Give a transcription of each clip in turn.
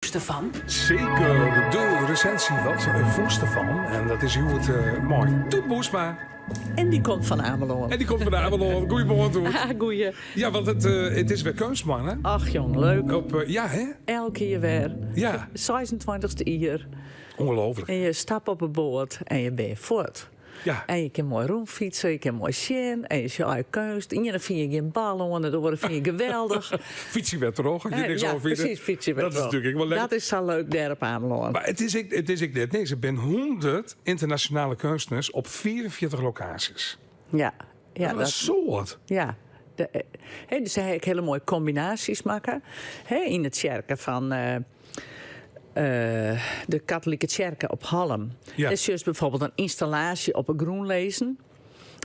voegste van? Zeker de recensie wat voegste van. En dat is hoe het mooi. Toet Boesma. En die komt van Ameland. En die komt van de Ameland. Goeiemorgen, Toet. Ah, goeie. Ja, want het is weer kunstman, hè? Ach jong, leuk. Ja, hè? Elke keer weer. Ja. 26e hier. Ongelooflijk. En je stapt op een boot en je bent voort. Ja. En je kan mooi rondfietsen, je kan mooi zien. En je ziet kunst. En dan vind je geen ballen en de oren vind je geweldig. Fietsie werd droog. Als je niks ja, over vindt. precies, fietsen Dat is natuurlijk wel lekker. Dat is zo leuk daar op Ameland. Maar het is ik net niks. Er zijn 100 internationale kunstenaars op 44 locaties. Ja. Ja, dat is zo wat. Ja. Dus hij heeft hele mooie combinaties maken. In het kerken van de katholieke kerken op Halm. Ja. Dat is dus bijvoorbeeld een installatie op een groen lezen.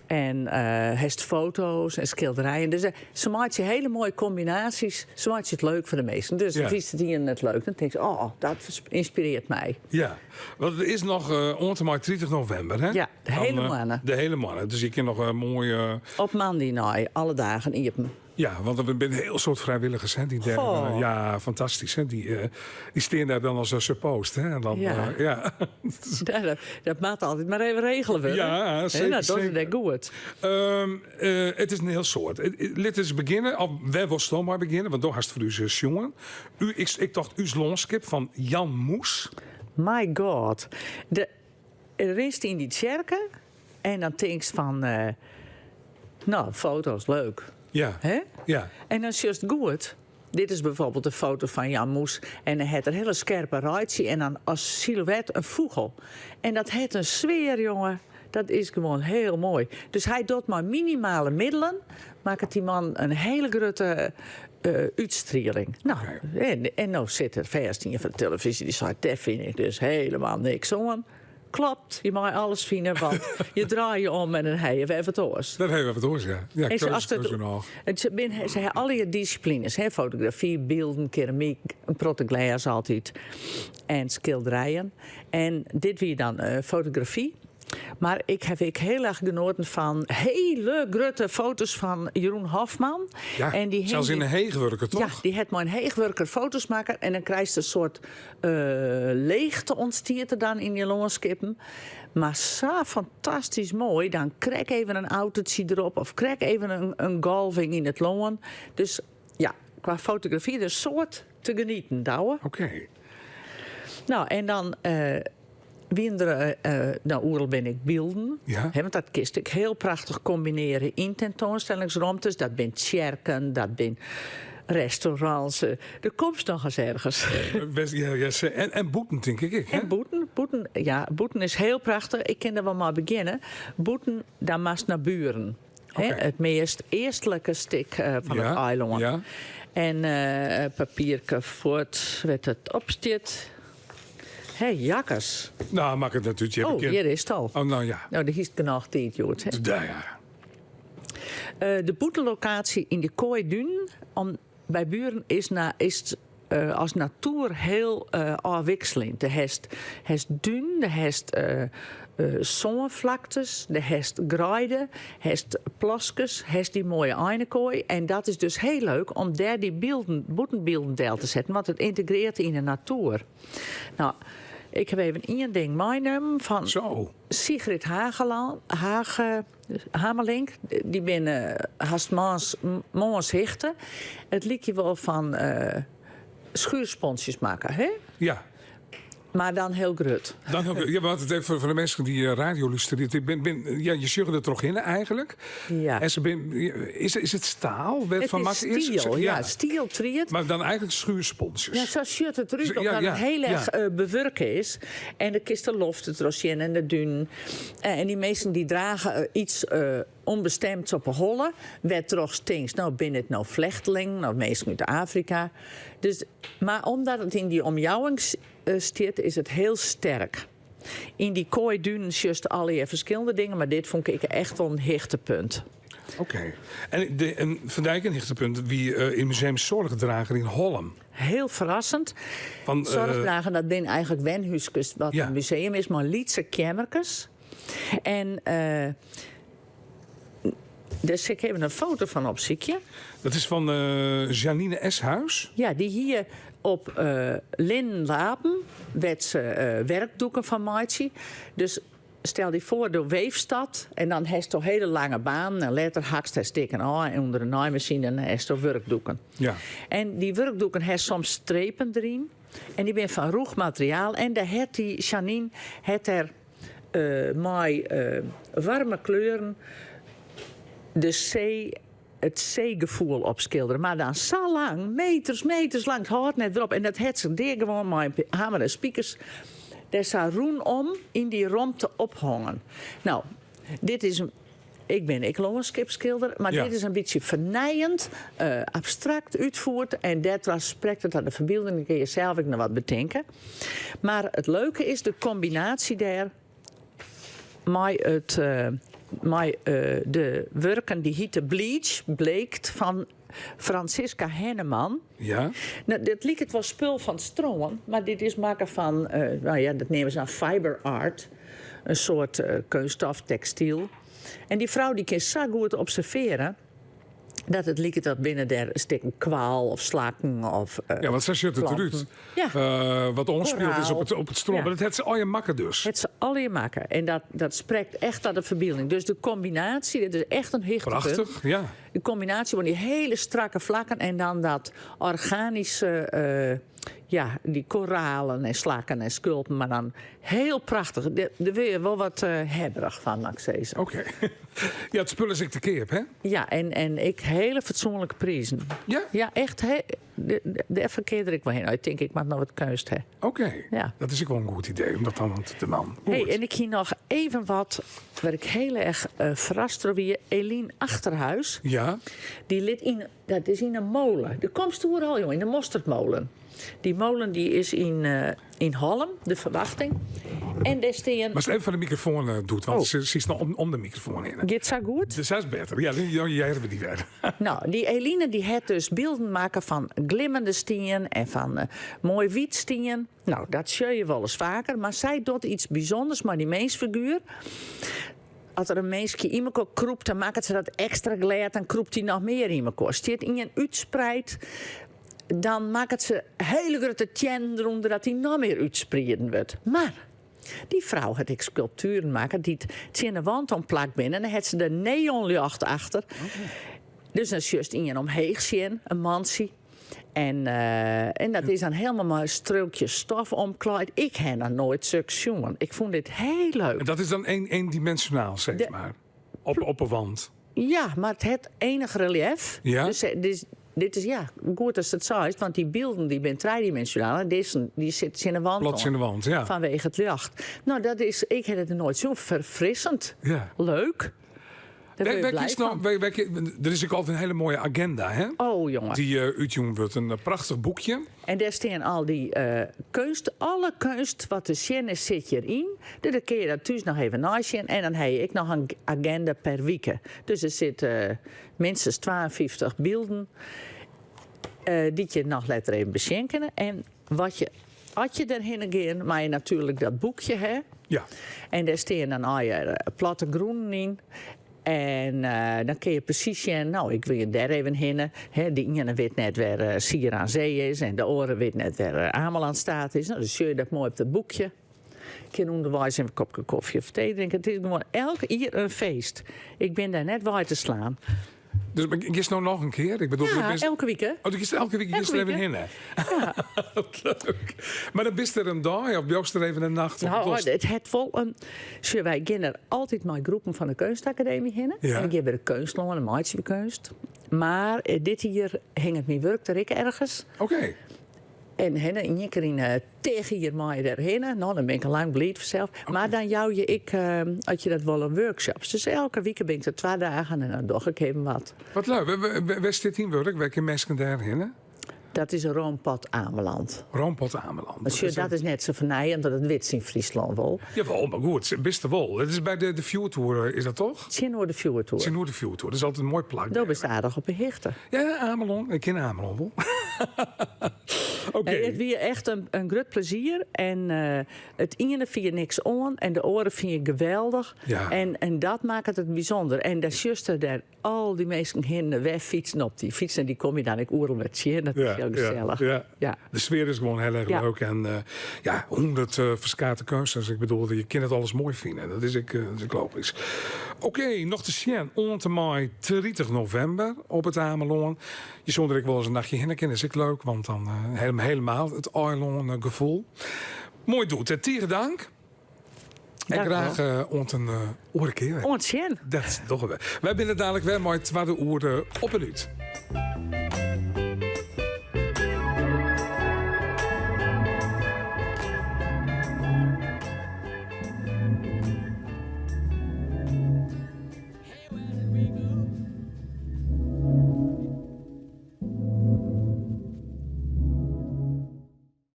En heeft foto's en schilderijen. Dus ze maakt je hele mooie combinaties. Ze maakt je het leuk voor de meesten. Dus Ja. is het hier net leuk. Dan denk je, oh, dat inspireert mij. Ja, want het is nog ongeveer 30 november, hè? Ja, de hele maanden. De hele maanden. Dus je kan nog een mooie... Op maandag, alle dagen in je. Ja, want er zijn een heel soort vrijwilligers, hè? Die Goh. ja, fantastisch, hè? Die staan daar dan als suppost, hè? En dan, Ja. ja. Dat maakt altijd maar even regelen. We, Ja, zeker, dat is zeker. dat goed. Het is een heel soort. Laten we beginnen. Wij willen snel maar beginnen, want door haast voor u jongen. Ik dacht, uw lonskip van Jan Moes. My god. Er is in die kerken en dan denk je van, nou, foto's, leuk. Ja. Hè? Ja. En dan is het juist goed. Dit is bijvoorbeeld een foto van Jan Moes. En hij heeft een hele scherpe ruitje en dan als silhouet een vogel. En dat heeft een sfeer, jongen. Dat is gewoon heel mooi. Dus hij doet maar minimale middelen. Maakt die man een hele grote uitstraling. Nou, en nou zit er vast in van de televisie. Die zei, dat vind ik dus helemaal niks aan. Klopt, je mag alles vinden, want je draait je om en dan heb je even het oors. Dat hebben we het hoor, ja. Ja, En ze hebben alle disciplines, hè, fotografie, beelden, keramiek, een protoglas altijd en schilderijen. En dit weer dan fotografie. Maar ik heb heel erg genoten van hele grote foto's van Jeroen Hofman. Ja, en die zelfs in een heegwerker, toch? Ja, die heeft maar een heegwerker foto's maken. En dan krijg je een soort leegte ontstiert er dan in je longenskippen. Maar zo fantastisch mooi. Dan krijg even een autootje erop. Of krijg even een golving in het longen. Dus ja, qua fotografie de soort te genieten, douwe. Oké. Nou, en dan... nou, oerl ben ik beelden. Ja. Want dat kist ik heel prachtig combineren in tentoonstellingsruimtes. Dat zijn kerken, dat zijn restaurants. De komst nog eens ergens. Ja, en Boeten, denk ik. Hè? En Boeten is heel prachtig. Ik kan er wel maar beginnen. Boeten, daar mag naar Buren. Okay. Het meest eerstelijke stuk van het eiland. Ja. En papierke voort, werd het opstiet. Hé, jakkers. Nou, maak het natuurlijk. Oh, hier is het al. Oh, nou ja. Nou, dat is genoeg tijd, Jood. Ja. De boetelocatie in de Kooiduin bij Buren is als natuur heel afwisselend. Er heeft duin, er heeft zonnevlaktes, er heeft graiden, er heeft plasjes, er heeft die mooie einekooi. En dat is dus heel leuk om daar die boetenbeelden deel te zetten, want het integreert in de natuur. Nou, ik heb even één ding meenemen van Sigrid Hamelink. Die ben haast maans hichten. Het liet je wel van schuursponsjes maken, hè? Ja. Maar dan heel grut. Ja, want het even voor de mensen die radio luisteren. Ja, je zegt er toch in eigenlijk. Ja. En is het staal? Het van is stiel, ja. Stiel triet. Maar dan eigenlijk schuursponsjes. Ja, zo shirt het eruit, omdat het heel erg bewerken is. En de kisten loft het rosje en de dun. En die meesten die dragen iets onbestemd op een holle. Werd toch stinks. Nou, binnen het nou vlechteling. Nou, meestal uit Afrika. Dus, maar omdat het in die omjouwing stiert, is het heel sterk. In die kooi dunen just allerlei verschillende dingen. Maar dit vond ik echt wel een hichtepunt. Oké. En Van Dijk een hichtepunt wie in Museum Zorgdrager in Holm. Heel verrassend. Van, Zorgdrager, dat ben eigenlijk Wenhuiskus, wat een museum is, maar Lietse Kemmerkes. En dus ik heb een foto van op ziekje. Dat is van Janine Eshuis. Ja, die hier op linnenlapen werd ze werkdoeken van maatje. Dus stel je voor, door Weefstad en dan heeft je hele lange baan en later hakst hij stikken aan en onder de naaimachine heeft je werkdoeken. Ja. En die werkdoeken heeft soms strepen erin en die zijn van roeg materiaal en daar heeft die Janine er met warme kleuren het zeegevoel opschilderen. Maar dan zo lang, meters lang, het houdt net erop. En dat heeft ze daar gewoon met hamer en spiekers. Daar zou roen om in die romte ophangen. Nou, dit is ik ben landscape-schilder, maar Ja. dit is een beetje vernijend, abstract uitvoerd. En dat was spreekt aan de verbeelding, dan kun je zelf ook nog wat bedenken. Maar het leuke is de combinatie daar met de werken die hieten Bleach, bleekt van Francisca Henneman. Ja. Nou, dit liep het wel spul van Stroen, maar dit is maken van, dat nemen ze aan fiber art. Een soort kunststof, textiel. En die vrouw die kan zo goed observeren dat het liep dat binnen der stikken kwaal of slakken of Ja, want zij zit het planten. eruit. Ja. Wat onspeelt is Koraal. op het stroom. Ja. Maar dat heeft ze al je makken dus. Het ze al je maken. En dat spreekt echt aan de verbeelding. Dus de combinatie, dit is echt een hechte Prachtig, ja. De combinatie van die hele strakke vlakken en dan dat organische, die koralen en slakken en sculpen, maar dan heel prachtig. Daar wil je wel wat hebberig van, mag ik zeggen. Oké. Ja, het spul is ik te keer, hè? Ja, en ik hele fatsoenlijke prijzen. Ja? Ja, echt. Daar verkeerde ik wel heen. Ik denk, ik mag nog wat kunst hebben. Oké. Ja. Dat is ook wel een goed idee, om dat dan te doen. Hey, en ik hier nog even wat, waar ik heel erg verrast door weer. Eline Achterhuis. Ja? Die dat is in een molen. De komst al, jongen, in de mosterdmolen. Die molen die is in Holm, de Verwachting. En daar staan... Maar als het even van de microfoon doet, want Oh. ze is nog om de microfoon in. Gaat zo goed? Dus dat is beter. Ja, jij hebben die weer. Nou, die Eline die heeft dus beelden maken van glimmende stien en van mooi wit stien. Nou, dat zie je wel eens vaker. Maar zij doet iets bijzonders, maar die mensfiguur... Als er een mensje in elkaar kroept, dan maakt ze dat extra glad, dan kroept hij nog meer in elkaar. Als hij het in je uitspreidt, dan maakt ze hele grote tjen eronder dat hij nog meer uitspreiden wordt. Maar die vrouw had ik sculpturen maken die het in de wand omplakt binnen. En dan had ze de neonlicht achter. Dus dan is juist in je omheen zien, een mansie. En dat is dan helemaal maar strookjes stof omkleid. Ik heb nog nooit zulks jongen. Ik vond dit heel leuk. En dat is dan eendimensionaal, zeg maar. Op een wand. Ja, maar het heeft enig relief. Ja? Dus dit is goed als het zo is. Want die beelden die zijn driedimensionaal. En die zitten in de wand. Plots in de wand, ja. Vanwege het licht. Nou, ik heb het nooit zo verfrissend. Ja. Leuk. Daar word je blij van. Er is ook altijd een hele mooie agenda, hè? Oh, jongen. Die uitjongen wordt. Een prachtig boekje. En daar staan al die kunst, alle kunst wat te zien is, zit hierin. Dus dan kun je dat thuis nog even nazien. En dan heb ik nog een agenda per week. Dus er zitten minstens 52 beelden die je nog letter even beschenken. En als je erheen gaat, maar je natuurlijk dat boekje hebt. Ja. En daar staan dan al je platte groenen in. En dan kun je precies zien, nou, ik wil je daar even heen. De ene weet net waar Sier aan Zee is en de oren weet net waar Ameland staat is. Nou, dan zie je dat mooi op het boekje. Ik kan onderwijs een kopje koffie of thee drinken. Het is gewoon elke keer een feest. Ik ben daar net bij te slaan. Dus ik is nou nog een keer. Ik bedoel, Ja, elke week, hè? Oh, ik is elke week Elke er even week, heen, hè? Ja. Wat leuk. Maar dan is er een dag, of bij er even een nacht. Of Nou, wat? het heeft wel een... Wij gaan er altijd met groepen van de kunstacademie heen. Ja. En ik heb bij de kunstloon, een maatje bij kunst. Maar dit hier hing het niet werk er ik ergens. Oké. En in je keer tegen hier maar daarheen. Nou, dan ben ik al lang blij vanzelf. Maar dan jou had je dat wel een workshops. Dus elke week ben ik er 2 dagen en dan doe ik even wat. Wat leuk. Waar zit die werk? Welke mensen daarheen? Hè? Dat is een roompad Ameland. Roompot Ameland. Dus dat is net zo vernijend dat het wit is in Friesland wel. Jawel, maar goed. Het best wel. Het is bij de View Tour, is dat toch? Zien we de Fjord Het is Tour. in de View Tour. Dat is altijd een mooi plak. Dat bestaat aardig op een hichte. Ja, Amelon. Ik ken Amelon wel. Oké. Nee, het was echt een groot plezier. En het ene vind je niks aan en de andere vind je geweldig. Ja. En dat maakt het bijzonder. En daar juist daar al die mensen heen wegfietsen op die fietsen. Die kom je dan ook oerl met zien. Dat is heel gezellig. Ja. De sfeer is gewoon heel erg leuk. En 100 verskate kunsters. Ik bedoel, je kunt het alles mooi vinden. Dat is ik logisch. Oké, nog te zien. On 30 november op het Ameloon. Je zult er wel eens een nachtje heen. Dat is ik leuk, want dan helemaal het Ameloon gevoel. Mooi doet. Tieren dank. En graag een oren keer. Ontzien. Dat toch wel. Wij binnen dadelijk weer maar 2 uur op een uur.